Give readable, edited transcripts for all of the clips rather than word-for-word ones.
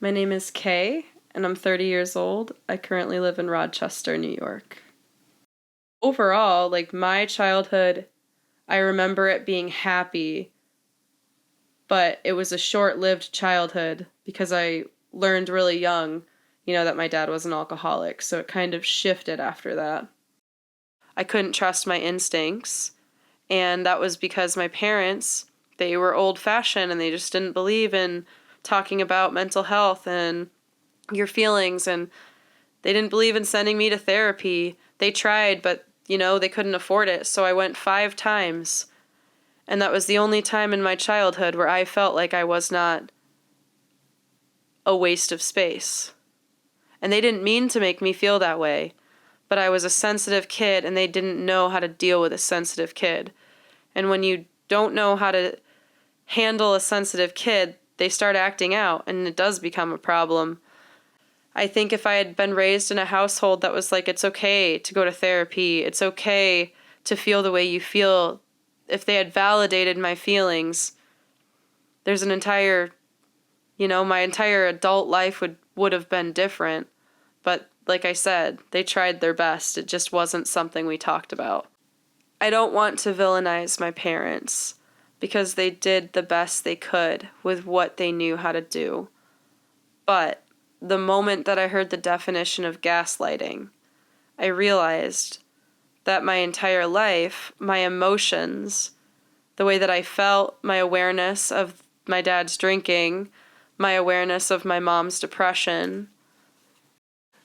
My name is Kay, and I'm 30 years old. I currently live in Rochester, New York. Overall, like my childhood, I remember it being happy, but it was a short-lived childhood because I learned really young, that my dad was an alcoholic, so it kind of shifted after that. I couldn't trust my instincts, and that was because my parents, they were old-fashioned and they just didn't believe in talking about mental health and your feelings, and they didn't believe in sending me to therapy. They tried, but they couldn't afford it, so I went 5 times. And that was the only time in my childhood where I felt like I was not a waste of space. And they didn't mean to make me feel that way, but I was a sensitive kid and they didn't know how to deal with a sensitive kid. And when you don't know how to handle a sensitive kid, they start acting out and it does become a problem. I think if I had been raised in a household that was like, it's okay to go to therapy, it's okay to feel the way you feel, if they had validated my feelings, there's an entire, my entire adult life would have been different. But like I said, they tried their best. It just wasn't something we talked about. I don't want to villainize my parents because they did the best they could with what they knew how to do. But the moment that I heard the definition of gaslighting, I realized that my entire life, my emotions, the way that I felt, my awareness of my dad's drinking, my awareness of my mom's depression.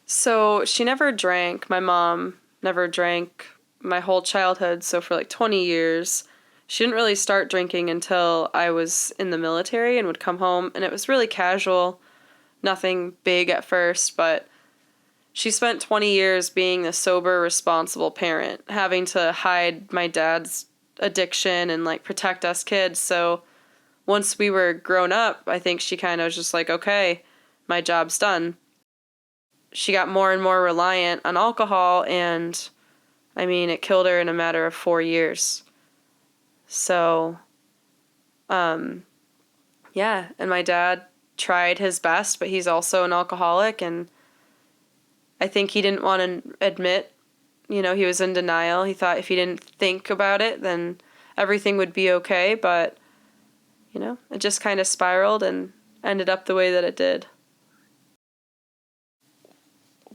So she never drank. My mom never drank my whole childhood, so for like 20 years. She didn't really start drinking until I was in the military and would come home, and it was really casual. Nothing big at first, but she spent 20 years being the sober, responsible parent, having to hide my dad's addiction and like protect us kids. So once we were grown up, I think she kind of was just like, okay, my job's done. She got more and more reliant on alcohol, and it killed her in a matter of 4 years. So, yeah, and my dad tried his best, but he's also an alcoholic, and I think he didn't want to admit, he was in denial. He thought if he didn't think about it, then everything would be okay, but, it just kind of spiraled and ended up the way that it did.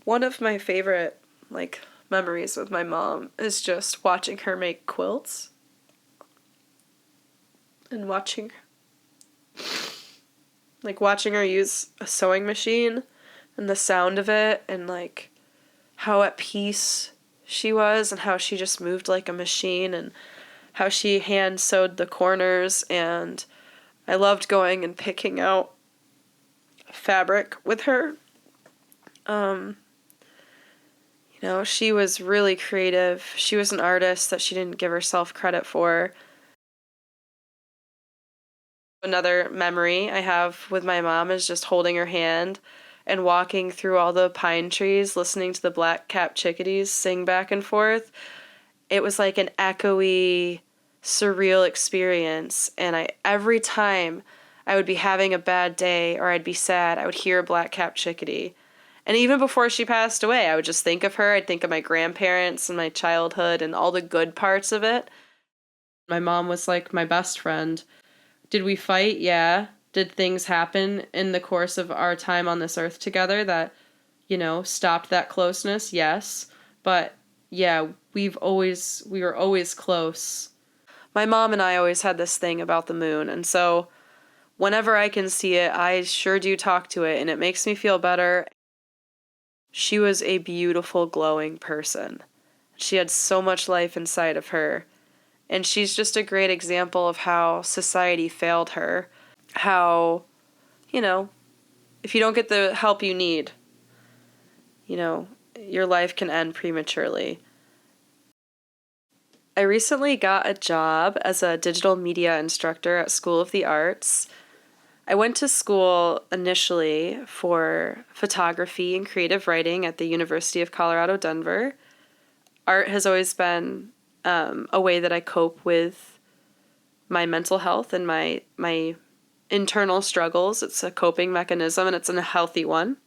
One of my favorite, memories with my mom is just watching her make quilts and watching her use a sewing machine and the sound of it and how at peace she was and how she just moved like a machine and how she hand sewed the corners, and I loved going and picking out fabric with her. She was really creative. She was an artist that she didn't give herself credit for. Another memory I have with my mom is just holding her hand and walking through all the pine trees, listening to the black-capped chickadees sing back and forth. It was like an echoey, surreal experience, and every time I would be having a bad day or I'd be sad, I would hear a black-capped chickadee. And even before she passed away, I would just think of her. I'd think of my grandparents and my childhood and all the good parts of it. My mom was like my best friend. Did we fight? Yeah. Did things happen in the course of our time on this earth together that, stopped that closeness? Yes. But yeah, we were always close. My mom and I always had this thing about the moon, and so whenever I can see it, I sure do talk to it, and it makes me feel better. She was a beautiful, glowing person. She had so much life inside of her. And she's just a great example of how society failed her. How, if you don't get the help you need, your life can end prematurely. I recently got a job as a digital media instructor at School of the Arts. I went to school initially for photography and creative writing at the University of Colorado, Denver. Art has always been a way that I cope with my mental health and my internal struggles. It's a coping mechanism, and it's a healthy one.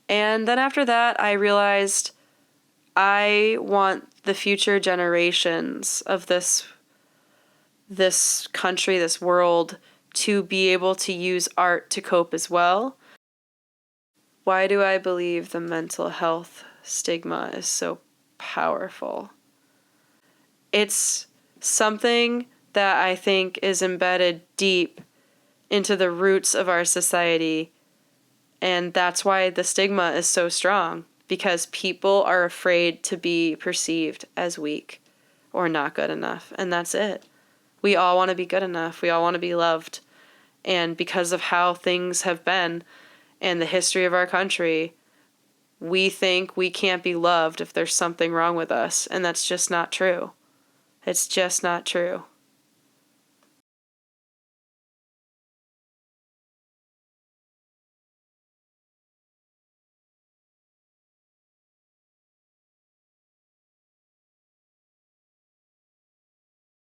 And then after that, I realized I want the future generations of this country, this world, to be able to use art to cope as well. Why do I believe the mental health stigma is so powerful? It's something that I think is embedded deep into the roots of our society, and that's why the stigma is so strong, because people are afraid to be perceived as weak or not good enough, and that's it. We all want to be good enough. We all want to be loved. And because of how things have been and the history of our country, we think we can't be loved if there's something wrong with us, and that's just not true. It's just not true.